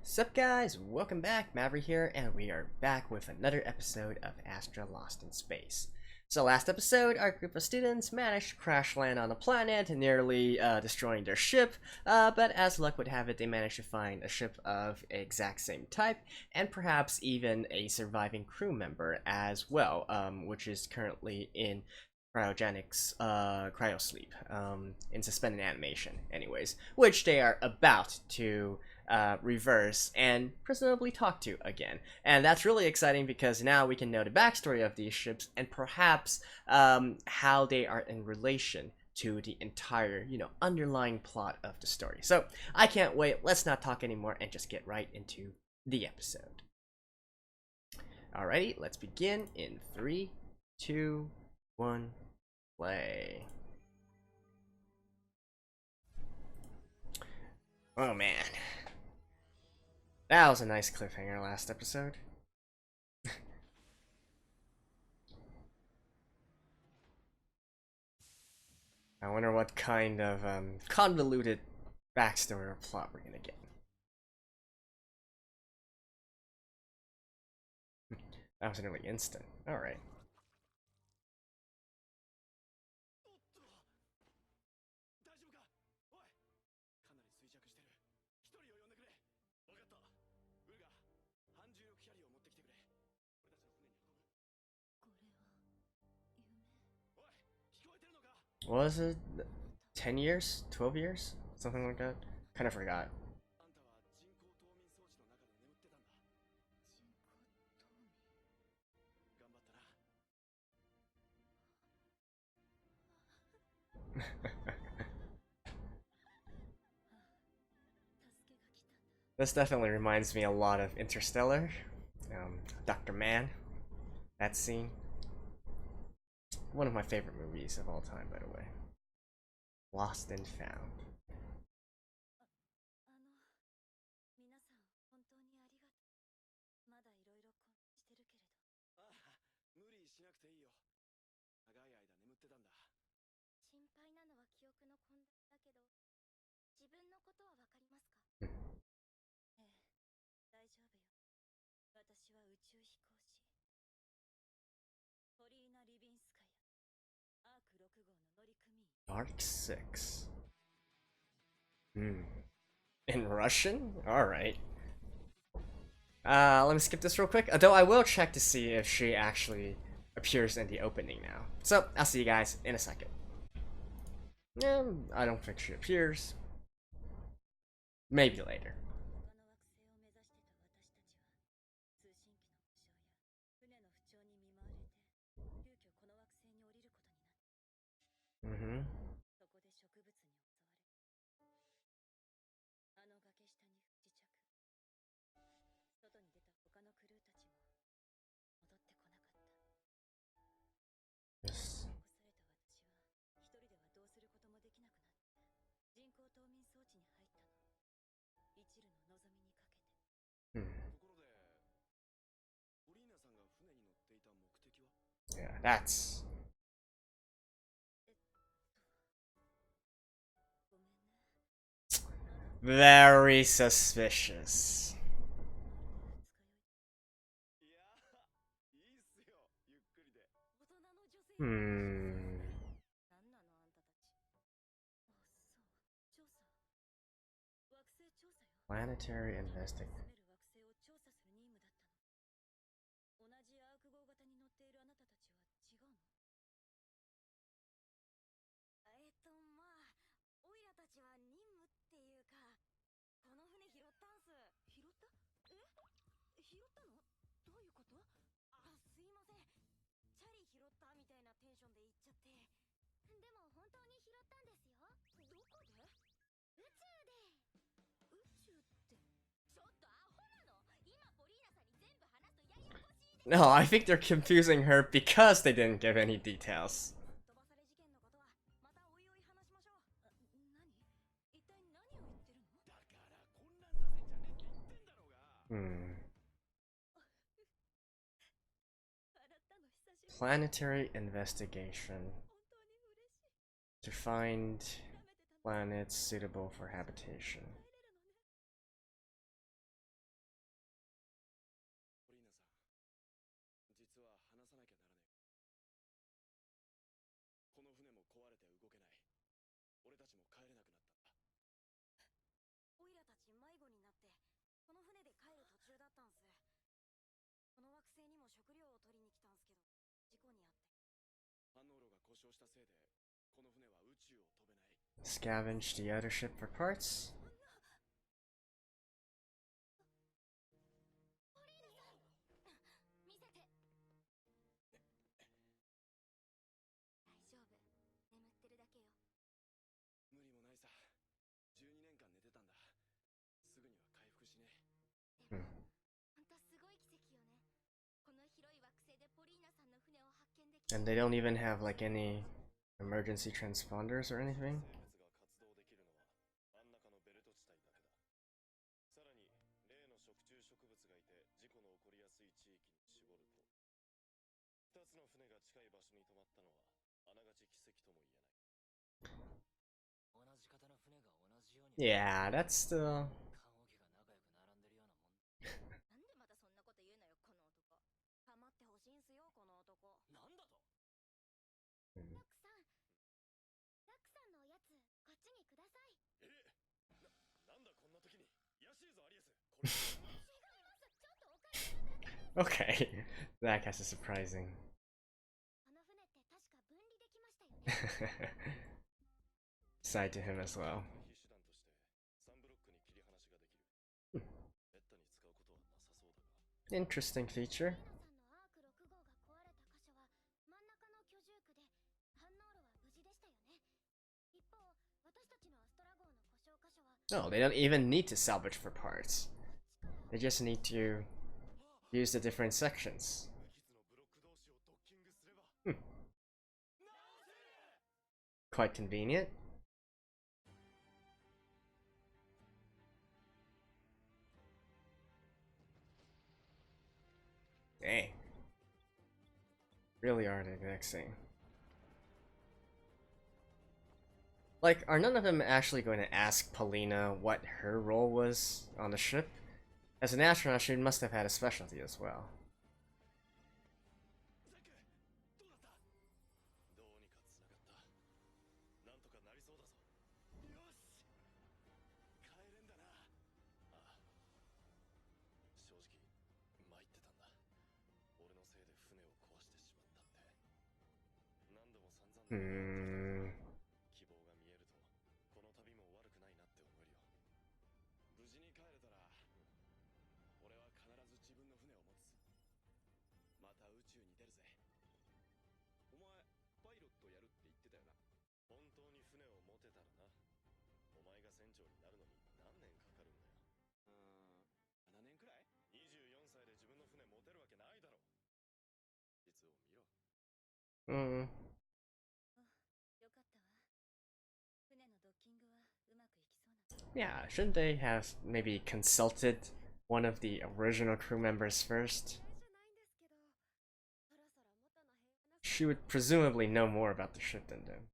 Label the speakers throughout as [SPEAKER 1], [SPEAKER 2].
[SPEAKER 1] Sup guys, welcome back, Maverick here, and we are back with another episode of Astra Lost in Space. So last episode, our group of students managed to crash land on a planet, nearly destroying their ship, but as luck would have it, they managed to find a ship of exact same type, and perhaps even a surviving crew member as well, which is currently in cryogenics, cryosleep, in suspended animation anyways, which they are about to reverse and presumably talk to again. And that's really exciting because now we can know the backstory of these ships and perhaps how they are in relation to the entire, underlying plot of the story. So I can't wait. Let's not talk anymore and just get right into the episode. Alrighty, let's begin in 3, 2, 1, play. Oh man. That was a nice cliffhanger last episode. I wonder what kind of convoluted backstory or plot we're gonna get. That was nearly instant. Alright. What was it? 10 years? 12 years? Something like that? Kind of forgot. This definitely reminds me a lot of Interstellar. Dr. Mann. That scene. One of my favorite movies of all time, by the way. Lost and Found. Dark 6. In Russian? Alright. Let me skip this real quick. Though I will check to see if she actually appears in the opening now. So, I'll see you guys in a second. I don't think she appears. Maybe later. Mm-hmm. Yes. Hmm. Yeah, that's very suspicious. Hmm. Planetary investigation. No, I think they're confusing her because they didn't give any details. Hmm. Planetary investigation to find planets suitable for habitation.
[SPEAKER 2] 中だったんす。この惑星にも食料を取りに来たんすけど、事故にあって。反応炉が故障したせいで、この船は宇宙を飛べない。
[SPEAKER 1] Scavenge the other ship for parts. うん。And they don't even have like any emergency transponders or anything.
[SPEAKER 2] さらに例の食虫植物がいて事故の起こりやすい地域に絞ると、2つの船が近い場所に止まったのはあながち奇跡とも言えない。同じ型の船が同じように。
[SPEAKER 1] Yeah, that's still.
[SPEAKER 2] なんでまたそんなこと言うのよ、この男。構ってほしいんすよ、この男。なんだと。ラクさんのおやつ、こっちにください。なんだこんな時に。やしいぞ、アリエス。これ。違います。ちょっとお借りするだけです。
[SPEAKER 1] Okay, that guy's surprising.
[SPEAKER 2] あの船って確か分離できましたよね。
[SPEAKER 1] Side to him as well. Interesting feature. Oh, they don't even need to salvage for parts. They just need to use the different sections. Quite convenient. Dang. Really are the exact same. Like, are none of them actually going to ask Paulina what her role was on the ship? As an astronaut, she must have had a specialty as well. Hmm. Hmm. Yeah, shouldn't they have maybe consulted one of the original crew members first? She would presumably know more about the ship than them.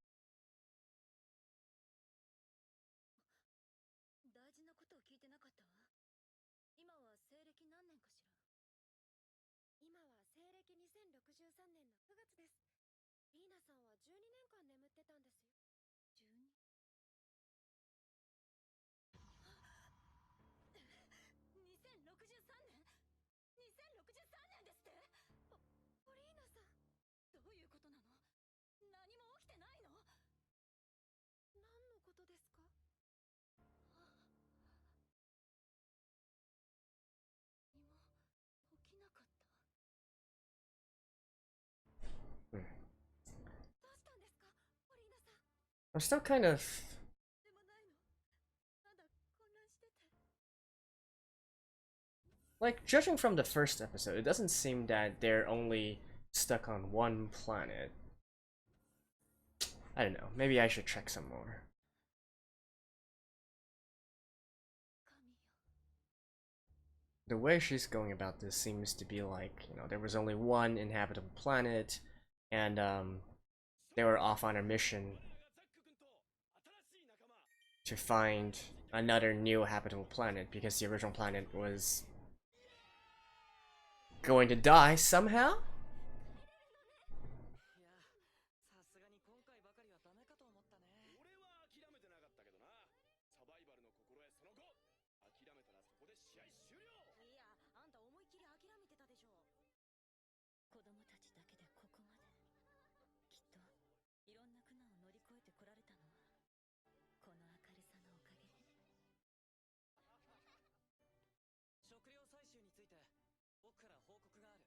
[SPEAKER 1] I'm still kind of like, judging from the first episode, it doesn't seem that they're only stuck on one planet. I don't know, maybe I should check some more. The way she's going about this seems to be like, you know, there was only one inhabitable planet, and they were off on a mission to find another new habitable planet because the original planet was going to die somehow?
[SPEAKER 3] 僕から報告がある。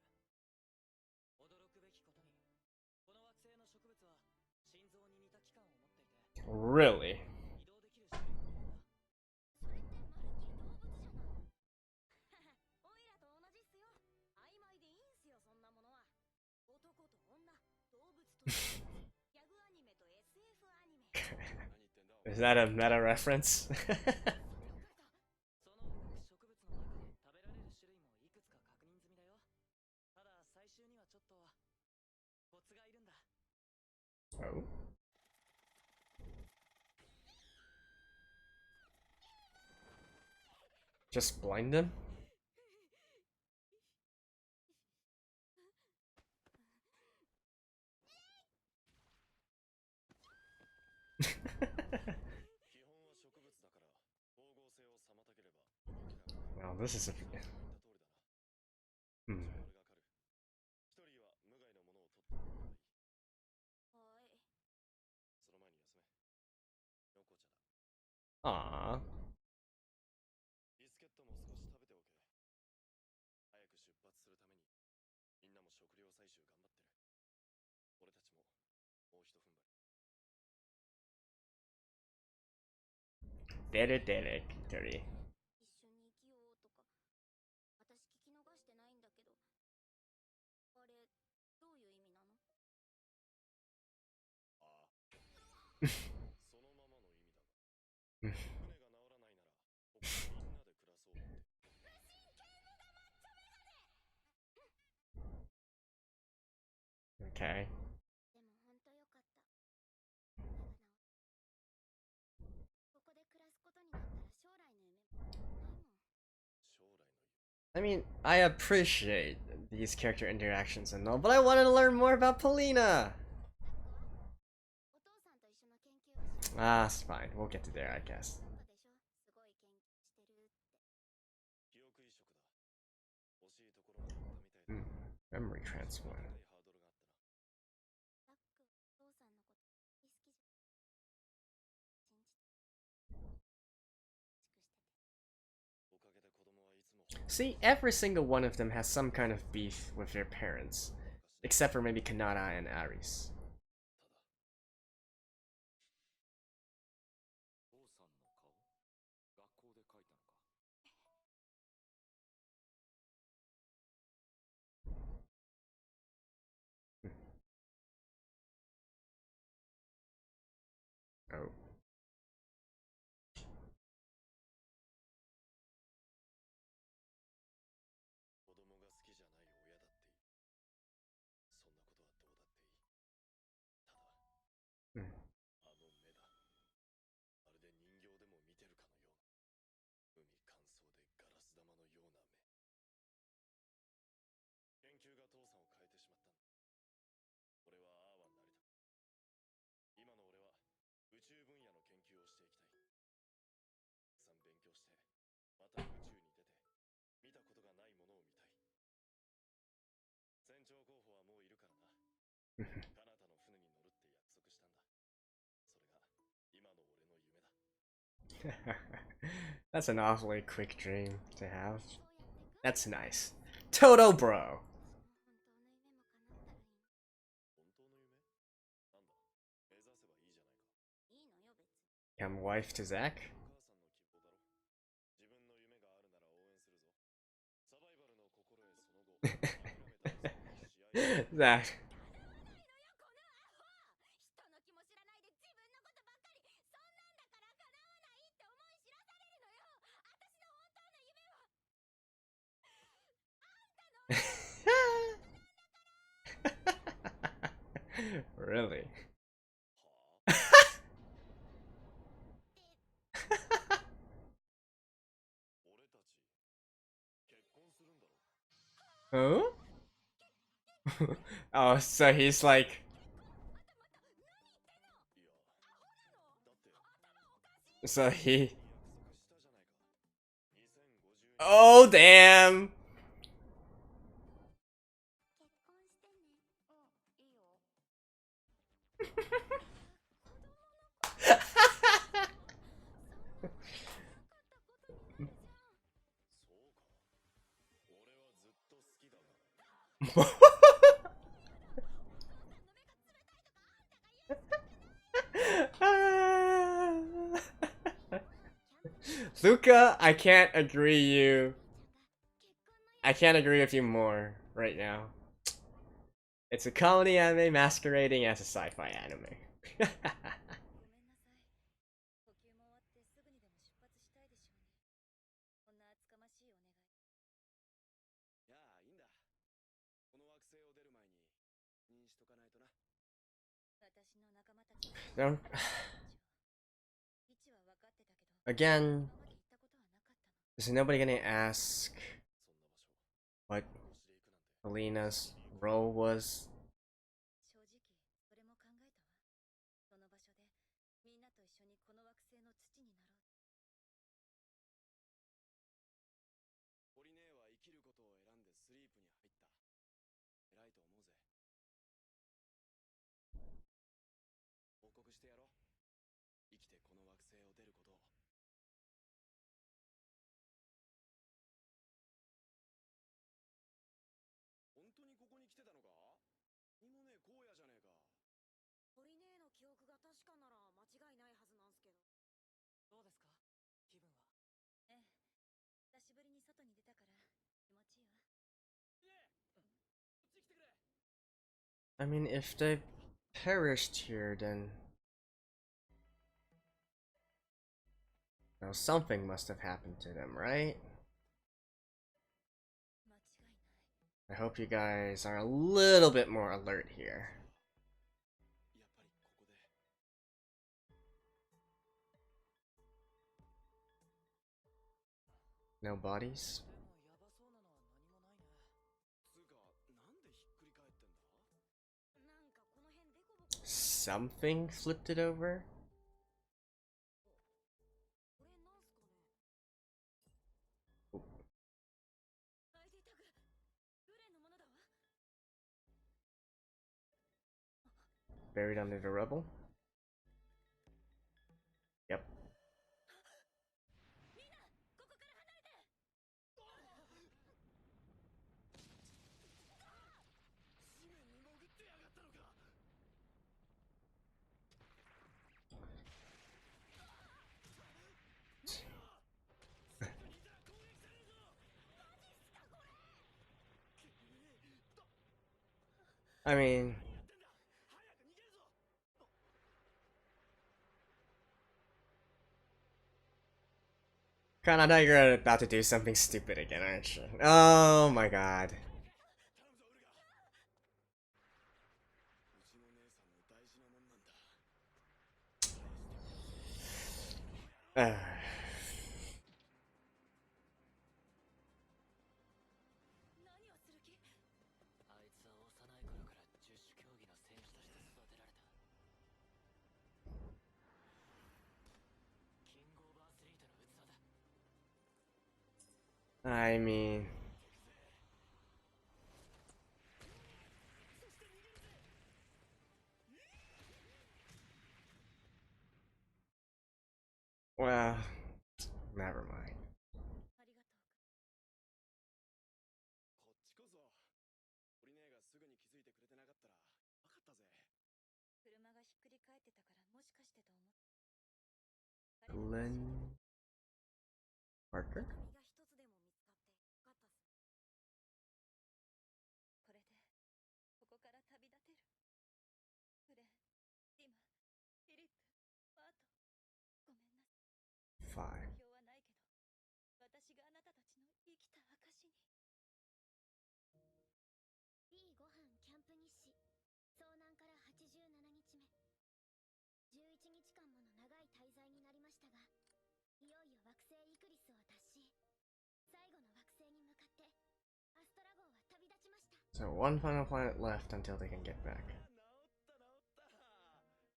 [SPEAKER 3] 驚くべきことに、この惑星の植物は心臓に似た器官を持っていて、
[SPEAKER 1] Really?
[SPEAKER 3] 移動できる種類もいるんだ。それってまるっきり動物じゃない。おいらと同じっすよ。曖昧でいいんすよ、そんなものは。男と女、動物と植物、ギャグアニメと SF アニメ。
[SPEAKER 1] Is that a meta reference?
[SPEAKER 3] その植物の中で食べられる種類もいくつか確認済みだよ。ただ最終にはちょっとコツがいるんだ。
[SPEAKER 1] Oh. Just blind them? Well, this is a... Hmm. Aww.
[SPEAKER 2] ビスケットも少し食べておけ。早く出発するためにみんなも食料採集頑張ってる。俺たちももう一踏ん張り。
[SPEAKER 1] Did it, victory.
[SPEAKER 4] 一緒に生きようとか、私聞き逃してないんだけど、あれ、どういう意味なの？
[SPEAKER 2] ああ。そのままの意味だが。船が治らないなら、ここでみんなで暮らそうって。
[SPEAKER 1] Okay.
[SPEAKER 4] でも本当よかった。船が治った。ここで暮らすことになったら将来の夢もないもん。
[SPEAKER 2] 将来の夢。
[SPEAKER 1] I mean, I appreciate these character interactions and all, but I wanted to learn more about Polina!
[SPEAKER 4] お父さんと一緒の研究はし
[SPEAKER 1] Ah, it's fine. We'll get to there, I guess.
[SPEAKER 4] なんかでしょ？すごい研究してるって。
[SPEAKER 2] 記憶移植だ。欲しいところまで行ったみたいだ。
[SPEAKER 1] Memory transport.
[SPEAKER 2] 高いハードルがあったな。
[SPEAKER 4] ザック、お父さんのこと好きじゃん。信じて。しくしてて。
[SPEAKER 2] おかげで子供はいつも
[SPEAKER 1] See, every single one of them has some kind of beef with their parents. Except for maybe Kanata and Aris.
[SPEAKER 2] 父さんの顔学校で描いたのか。
[SPEAKER 1] Oh.
[SPEAKER 2] 子供が好きじゃない親だっていい。そんなことはどうだっていい。ただ、
[SPEAKER 1] うん
[SPEAKER 2] あの目だ。まるで人形でも見てるかのような。海乾燥でガラス玉のような目。研究が父さんを変えてしまったんだ。俺はああはなれた。今の俺は宇宙分野の研究をしていきたい。たくさん勉強して、また宇宙に出て、見たことがないものを見たい。船長候補はもういるからな。彼方の船に乗るって約束したんだ。それが今の俺の夢だ。
[SPEAKER 1] That's an awfully quick dream to have.
[SPEAKER 4] そうやってく？
[SPEAKER 1] That's nice. Toto bro!
[SPEAKER 4] 私も本当の夢叶ったらいい。
[SPEAKER 2] 本当の夢なんだ。目指せばいいじゃないか。
[SPEAKER 4] いいのよ別に。
[SPEAKER 1] Become wife to Zack?
[SPEAKER 2] お母さんの希望だろ。自分の夢があるなら応援するぞ。サバイバルの心へその後、諦めたら試合
[SPEAKER 1] That.
[SPEAKER 4] 叶わないのよこのアホ！人の気も知らないで自分のことばっかり。そんなんだから叶わないって思い知らされるのよ。私の本当の夢は
[SPEAKER 1] Really?
[SPEAKER 2] 俺たち結婚するんだろ。
[SPEAKER 1] Oh? Oh, so he's like...
[SPEAKER 2] いや、だって
[SPEAKER 1] So he...
[SPEAKER 2] 約束したじゃないか。2050
[SPEAKER 1] Oh, damn!
[SPEAKER 4] 結婚してね。うん、いいよ。
[SPEAKER 2] そうか。俺はずっと好
[SPEAKER 1] Luca, I can't agree with you more right now. It's a comedy anime masquerading as a sci-fi anime.
[SPEAKER 4] ごめんなさい。呼吸も終わってすぐにでも出発したいでしょうね。こんな厚かましいお願い。
[SPEAKER 2] いやあ、いいんだ。この惑星を出る前に確認しとかないとな。
[SPEAKER 4] 私の仲間たち。
[SPEAKER 1] Don't...
[SPEAKER 4] 位置は分かってたけど、
[SPEAKER 1] Again,
[SPEAKER 4] 今まで行ったことはなかったの。
[SPEAKER 1] is nobody gonna ask
[SPEAKER 2] そんな場所、
[SPEAKER 1] what
[SPEAKER 2] 投資で行くなんて。
[SPEAKER 1] Alina's role was?
[SPEAKER 4] 正直、それも考えたわ。その場所で、みんなと一緒にこの惑星の土になろう。
[SPEAKER 2] ポリネーは生きることを選んでスリープに入った。偉いと思うぜ。報告してやろう。生きてこの惑星を出ることを。本当にここに来てたのか？何もねえ荒野じゃねえか。
[SPEAKER 3] ポリネーの記憶が確かなら間違いないはずなんすけど。
[SPEAKER 5] どうですか気分は。
[SPEAKER 4] ええ、久しぶりに外に出たから気持ちいいわ。
[SPEAKER 2] ねえ、こっち来てくれ。
[SPEAKER 1] I mean, if they perished here, then something must have happened to them, right?
[SPEAKER 4] 間違いない。
[SPEAKER 1] I hope you guys are a little bit more alert here.
[SPEAKER 2] やっぱりここで。
[SPEAKER 1] No bodies?
[SPEAKER 5] でもヤバそうなのは何もないね。
[SPEAKER 2] つうか、なんでひっくり返ってんだ？
[SPEAKER 3] なんかこの辺デコボコ。
[SPEAKER 1] Something flipped it over?
[SPEAKER 3] これなんすかね。
[SPEAKER 4] ID タグ、ルレのものだわ。
[SPEAKER 1] Buried under the rubble? Yep.
[SPEAKER 4] みんな、ここから離れて。
[SPEAKER 2] 地面に潜ってやがったのか。
[SPEAKER 1] I mean... Kanata, you're about to do something stupid again, aren't you? Oh my god.
[SPEAKER 2] 頼むぞウルガ。うちの姉さんの大事なもんなんだ。
[SPEAKER 4] 何をする気？
[SPEAKER 5] あいつは幼い頃から十種競技の選手として育てられた。キングオーバーアスリートの器だ。
[SPEAKER 1] I mean... Well, never mind.
[SPEAKER 4] ありがとう。
[SPEAKER 2] こっちこそ。ポリネーがすぐに気づいてくれてなかったらやばかったぜ。
[SPEAKER 4] 車がひっくり返ってたからもしかしてと思って。
[SPEAKER 1] Glenn... Parker?
[SPEAKER 3] 紙が一つでも見つかってよかったっす。
[SPEAKER 4] これでここから旅立てる。フレン、ディマ、フィリップ、バート、ごめんなさい。
[SPEAKER 1] 5.
[SPEAKER 4] 目標はないけど、私があなたたちの生きた証に。
[SPEAKER 3] B5 班キャンプ日誌。遭難から87日目。11日間もの長い滞在になりましたが、いよいよ惑星イクリスを達し、最後の惑星に向かってアストラ号は旅立ちました。
[SPEAKER 1] So one final planet left until they can get back.
[SPEAKER 2] 治った治った。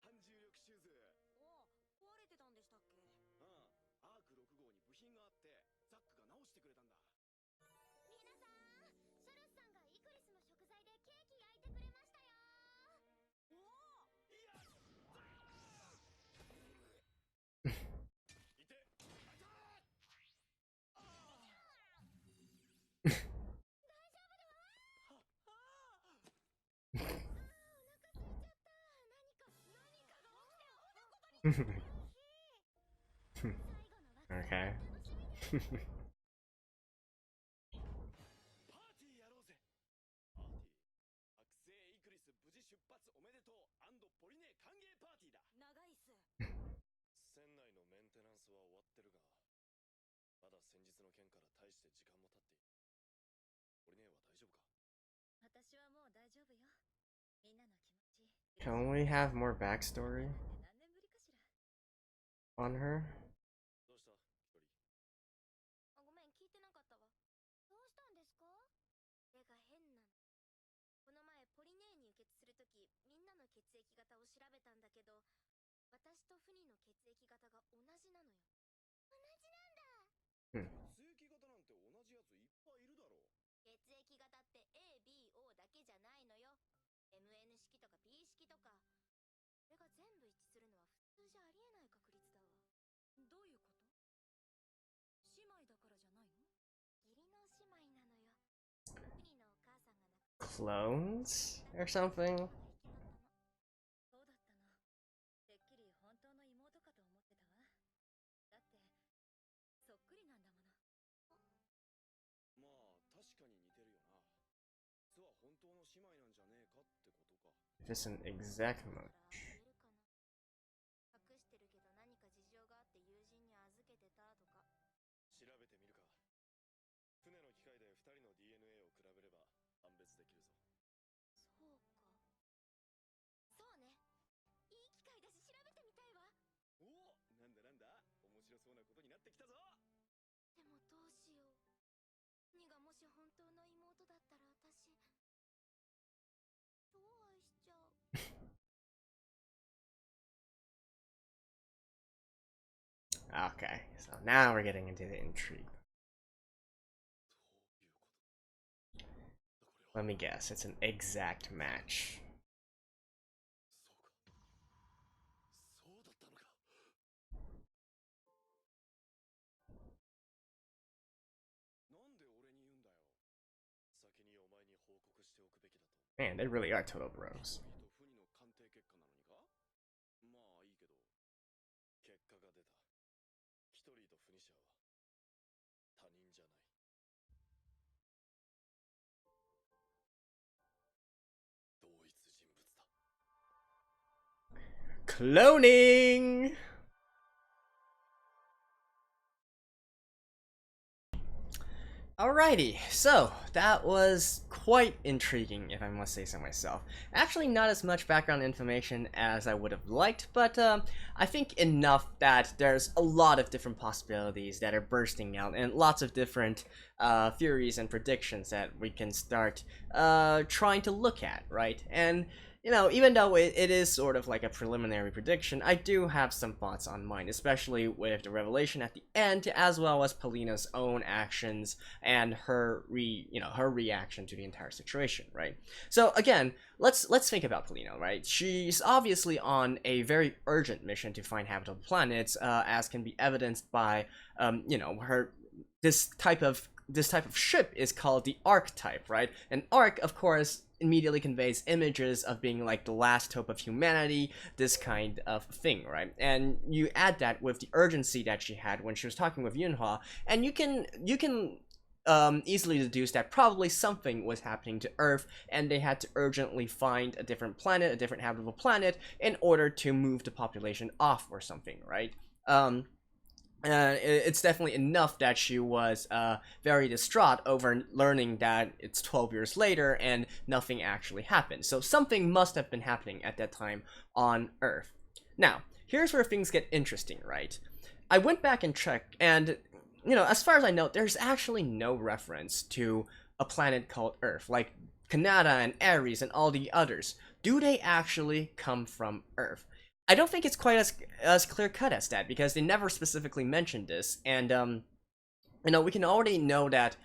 [SPEAKER 2] 反重力シューズ。
[SPEAKER 3] おお、壊れてたんでしたっけ。
[SPEAKER 2] うん。アーク6号に部品があってザックが直してくれたんだ。
[SPEAKER 3] 皆さん、シャルスさんがイクリスの食材でケーキ焼いてくれましたよ。おお、
[SPEAKER 2] いやっ。いて。あいたー。あー。大丈夫だ。
[SPEAKER 1] Okay.
[SPEAKER 2] パーティーやろうぜ。パーティー。惑星イクリス無事出発おめでとうポリネ歓迎パーティーだ。
[SPEAKER 4] 長いっす。
[SPEAKER 2] 船内のメンテナンスは終わってるが、まだ先日の件から大して時間も経っている。ポリネは大丈夫か？
[SPEAKER 4] 私はもう大丈夫よ。みんなの気持ち。
[SPEAKER 1] Can we have more backstory
[SPEAKER 4] 何年ぶりかしら。
[SPEAKER 1] on her?
[SPEAKER 2] どうした一人？
[SPEAKER 4] あ、ごめん、聞いてなかったわ。どうしたんですか？手が変なの。この前ポリネーに輸血するとき、みんなの血液型を調べたんだけど、私とフニの血液型が同じなのよ。同じなんだ。
[SPEAKER 2] 血液型なんて同じやついっぱいいるだろう。
[SPEAKER 4] 血液型って A、B、O だけじゃないのよ。MN 式とか P 式とか。それが全部一致するのは普通じゃありえない確率だわ。どういうこと？姉妹だからじゃないの？義理の姉妹なのよ。フニのお母さんが亡く
[SPEAKER 1] Clones or something?
[SPEAKER 4] そうだったの。てっきり本当の妹かと思ってたわ。だって、そっくりなんだもの。
[SPEAKER 2] まあ確かに似てるよな。実は本当の姉妹なんじゃねえかってことか。
[SPEAKER 1] Just an exact match.
[SPEAKER 4] 言えるかな。隠してるけど何か事情があって友人に預けてたとか。
[SPEAKER 2] 調べてみるか。船の機械で2人の DNA を比べれば判別できるぞ。
[SPEAKER 4] そうか。そうね。いい機会だし調べてみたいわ。
[SPEAKER 2] おお、なんだなんだ、面白そうなことになってきたぞ。
[SPEAKER 4] でもどうしよう。フニがもし本当の妹だったら私、超愛しちゃう。
[SPEAKER 1] Okay, so now we're getting into the intrigue.
[SPEAKER 2] ということ。
[SPEAKER 1] Let me guess, it's an exact match.
[SPEAKER 2] そうか。そうだったのか。なんで俺に言うんだよ。先にお前に報告しておくべきだと。
[SPEAKER 1] Man, they really are total bros.
[SPEAKER 2] フニとフニの鑑定結果なのにか。まあいいけど、結果が出た。キトリーとフニシャーは他人じゃない。同一人物だ。
[SPEAKER 1] Cloning! Alrighty, so that was quite intriguing, if I must say so myself. Actually, not as much background information as I would have liked, but I think enough that there's a lot of different possibilities that are bursting out, and lots of different theories and predictions that we can start trying to look at, right? And you know, even though it is sort of like a preliminary prediction, I do have some thoughts on mine, especially with the revelation at the end, as well as Polina's own actions and her reaction to the entire situation, right? So again, let's think about Polina, right? She's obviously on a very urgent mission to find habitable planets, as can be evidenced by this type of ship is called the archetype, right? An arc, of course, immediately conveys images of being like the last hope of humanity, this kind of thing, right? And you add that with the urgency that she had when she was talking with Yunhua, and you can easily deduce that probably something was happening to Earth, and they had to urgently find a different planet, a different habitable planet, in order to move the population off or something, right? It's definitely enough that she was very distraught over learning that it's 12 years later and nothing actually happened. So something must have been happening at that time on Earth. Now, here's where things get interesting, right? I went back and checked, and, you know, as far as I know, there's actually no reference to a planet called Earth, like Kanata and Ares and all the others. Do they actually come from Earth? I don't think it's quite as clear cut as that, because they never specifically mentioned this, and you know, we already know that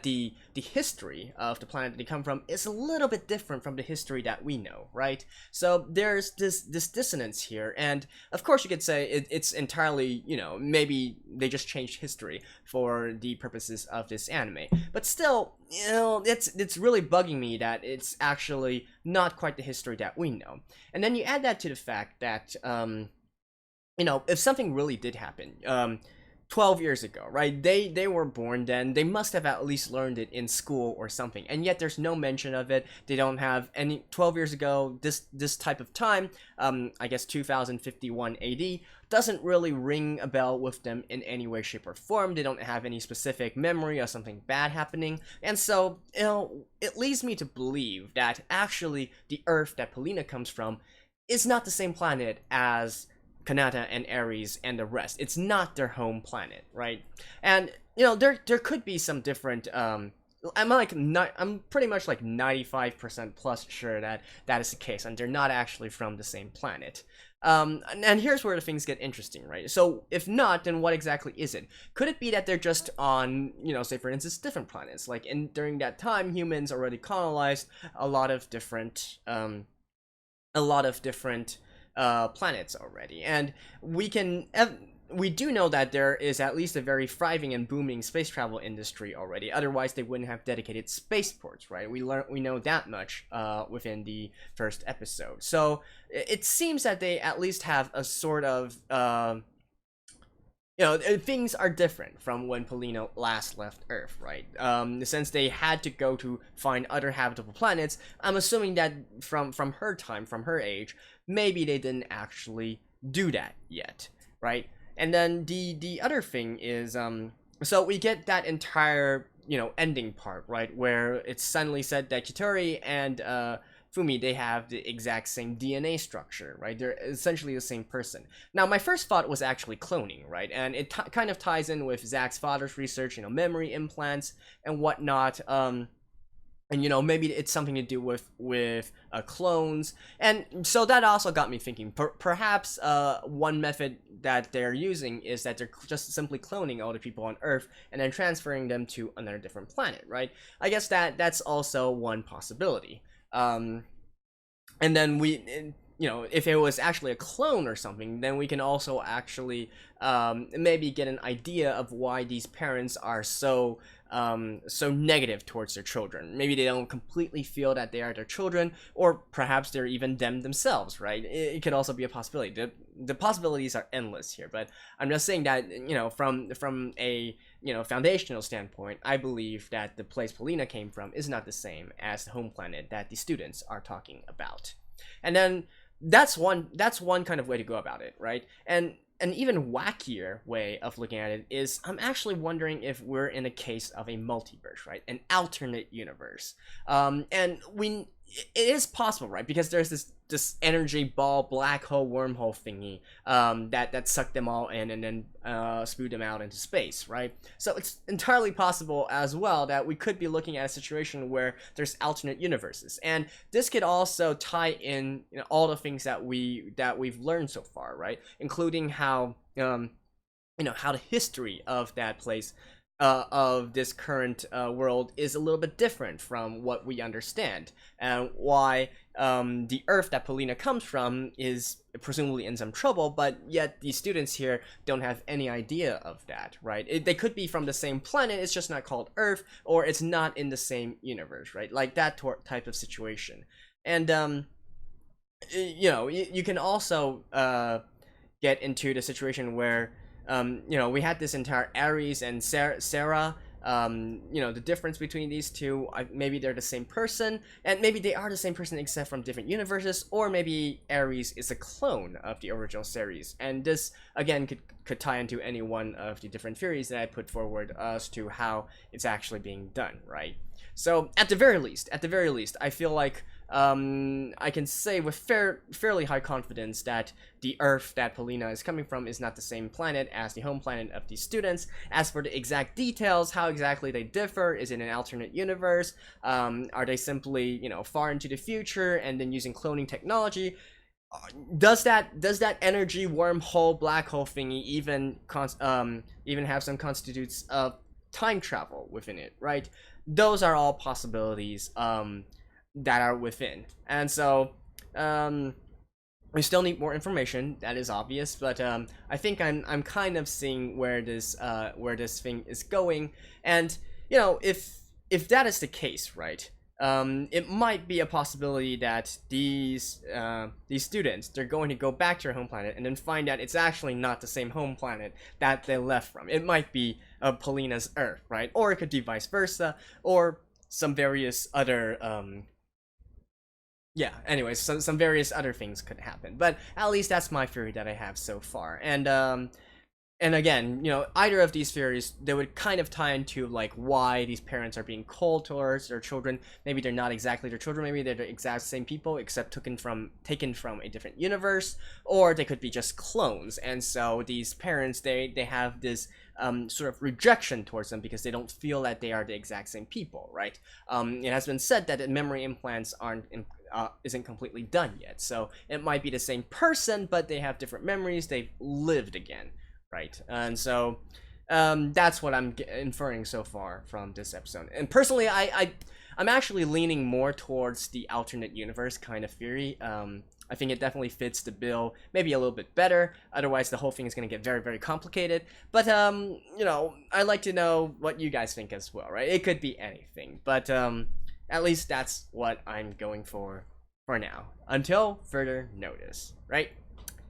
[SPEAKER 1] the history of the planet they come from is a little bit different from the history that we know, right? So there's this dissonance here, and of course you could say it's entirely, you know, maybe they just changed history for the purposes of this anime, but still, you know, it's really bugging me that it's actually not quite the history that we know. And then you add that to the fact that if something really did happen, 12 years ago, right? They were born then. They must have at least learned it in school or something, and yet there's no mention of it. They don't have any 12 years ago. This type of time, I guess 2051 AD, doesn't really ring a bell with them in any way, shape, or form. They don't have any specific memory of something bad happening, and so it leads me to believe that actually the Earth that Polina comes from is not the same planet as Kanata and Ares and the rest. It's not their home planet, right? And there could be some different. I'm pretty much like 95% plus sure that that is the case, and they're not actually from the same planet. And here's where the things get interesting, right? So if not, then what exactly is it? Could it be that they're just on, say for instance, different planets? Like during that time, humans already colonized a lot of different planets already, and we do know that there is at least a very thriving and booming space travel industry already. Otherwise, they wouldn't have dedicated spaceports, right? We know that much within the first episode. So it seems that they at least have a sort of things are different from when Polino last left Earth, right? Since they had to go to find other habitable planets, I'm assuming that from her time, from her age, maybe they didn't actually do that yet, right? And then the other thing is, so we get that entire ending part, right, where it's suddenly said that Kitori and Fumi, they have the exact same DNA structure, right? They're essentially the same person. Now, my first thought was actually cloning, right? And it kind of ties in with Zach's father's research, memory implants and whatnot. And maybe it's something to do with clones, and so that also got me thinking. Perhaps one method that they're using is that they're just simply cloning all the people on Earth and then transferring them to another different planet, right? I guess that's also one possibility. And then if it was actually a clone or something, then we can also actually maybe get an idea of why these parents are so negative towards their children. Maybe they don't completely feel that they are their children, or perhaps they're even them themselves, right? It could also be a possibility. The possibilities are endless here, but I'm just saying that from a foundational standpoint, I believe that the place Polina came from is not the same as the home planet that the students are talking about. And then that's one kind of way to go about it, right? And an even wackier way of looking at it is, I'm actually wondering if we're in a case of a multiverse, right? An alternate universe. And it is possible, right? Because there's this energy ball, black hole, wormhole thingy that sucked them all in and then spewed them out into space, right? So it's entirely possible as well that we could be looking at a situation where there's alternate universes, and this could also tie in all the things that we've learned so far, right? Including how how the history of that place, of this current world, is a little bit different from what we understand, and why the Earth that Polina comes from is presumably in some trouble, but yet the students here don't have any idea of that, right? They could be from the same planet, it's just not called Earth, or it's not in the same universe, right? Like that type of situation. And you can also get into the situation where we had this entire Ares and Sarah. The difference between these two, maybe they're the same person, and maybe they are the same person except from different universes, or maybe Ares is a clone of the original series. And this again could tie into any one of the different theories that I put forward as to how it's actually being done, right? So at the very least, I feel like I can say with fairly high confidence that the Earth that Polina is coming from is not the same planet as the home planet of these students. As for the exact details, how exactly they differ, is it an alternate universe? Are they simply, far into the future and then using cloning technology? Does that energy wormhole black hole thingy even have some constitutes of time travel within it, right? Those are all possibilities that are within, and so we still need more information. That is obvious, but I think I'm kind of seeing where this thing is going, and if that is the case, right? it might be a possibility that these students, they're going to go back to their home planet and then find out it's actually not the same home planet that they left from. It might be Polina's Earth, right? Or it could be vice versa, or some various other yeah, anyways, some various other things could happen, but at least that's my theory that I have so far. And again, either of these theories, they would kind of tie into like why these parents are being cold towards their children. Maybe they're not exactly their children, maybe they're the exact same people except taken from a different universe, or they could be just clones. And so these parents, they have this sort of rejection towards them because they don't feel that they are the exact same people, right? It has been said that the memory implants isn't completely done yet, so it might be the same person, but they have different memories. They've lived again, right? And so that's what I'm inferring so far from this episode. And personally, I'm actually leaning more towards the alternate universe kind of theory. I think it definitely fits the bill, maybe a little bit better. Otherwise, the whole thing is going to get very, very complicated. But, I'd like to know what you guys think as well, right? It could be anything. But, at least that's what I'm going for now. Until further notice, right?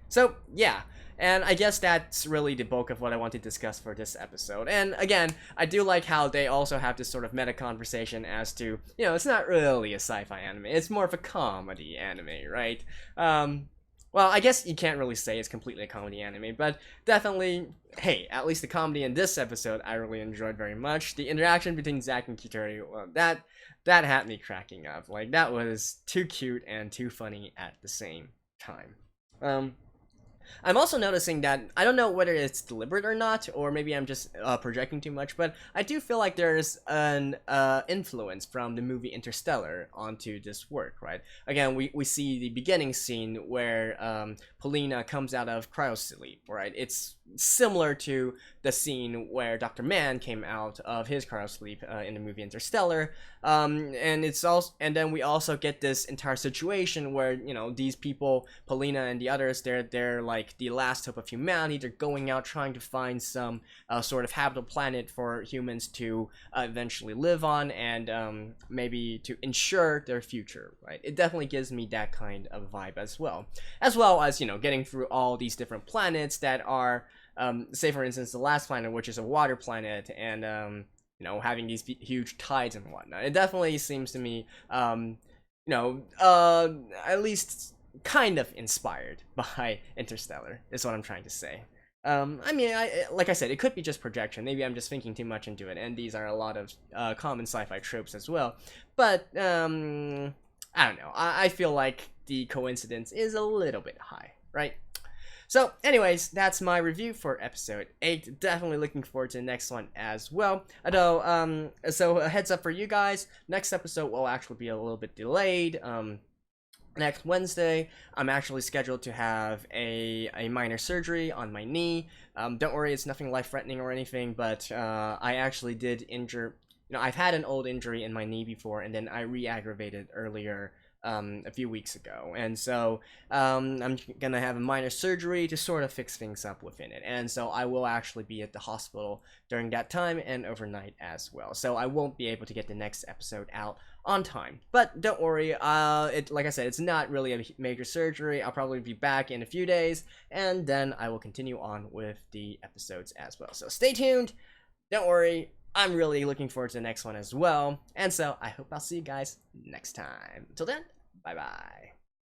[SPEAKER 1] So, yeah. And I guess that's really the bulk of what I want to discuss for this episode. And again, I do like how they also have this sort of meta conversation as to, it's not really a sci-fi anime. It's more of a comedy anime, right? Well, I guess you can't really say it's completely a comedy anime, but definitely, hey, at least the comedy in this episode I really enjoyed very much. The interaction between Zack and Kitori, well, that had me cracking up. Like, that was too cute and too funny at the same time. I'm also noticing that, I don't know whether it's deliberate or not, or maybe I'm just projecting too much, but I do feel like there's an influence from the movie Interstellar onto this work, right? Again, we see the beginning scene where Polina comes out of cryosleep, right? It's similar to the scene where Dr. Mann came out of his cryosleep in the movie Interstellar, and then we also get this entire situation where these people, Polina and the others, they're like the last hope of humanity. They're going out trying to find some sort of habitable planet for humans to eventually live on, and maybe to ensure their future, right? It definitely gives me that kind of vibe as well as getting through all these different planets that are say for instance the last planet, which is a water planet, and having these huge tides and whatnot. It definitely seems to me at least kind of inspired by Interstellar is what I'm trying to say. Like I said, it could be just projection. Maybe I'm just thinking too much into it, and these are a lot of common sci-fi tropes as well. But I don't know. I feel like the coincidence is a little bit high, right? So, anyways, that's my review for episode 8. Definitely looking forward to the next one as well. Although, so a heads up for you guys, next episode will actually be a little bit delayed. Next Wednesday, I'm actually scheduled to have a minor surgery on my knee. Don't worry, it's nothing life-threatening or anything, but I actually did injure... I've had an old injury in my knee before, and then I re-aggravated earlier a few weeks ago, and so I'm gonna have a minor surgery to sort of fix things up within it, and so I will actually be at the hospital during that time and overnight as well, so I won't be able to get the next episode out on time. But don't worry, like I said, it's not really a major surgery. I'll probably be back in a few days, and then I will continue on with the episodes as well, so stay tuned. Don't worry, I'm really looking forward to the next one as well. And so I hope I'll see you guys next time. Until then, bye bye.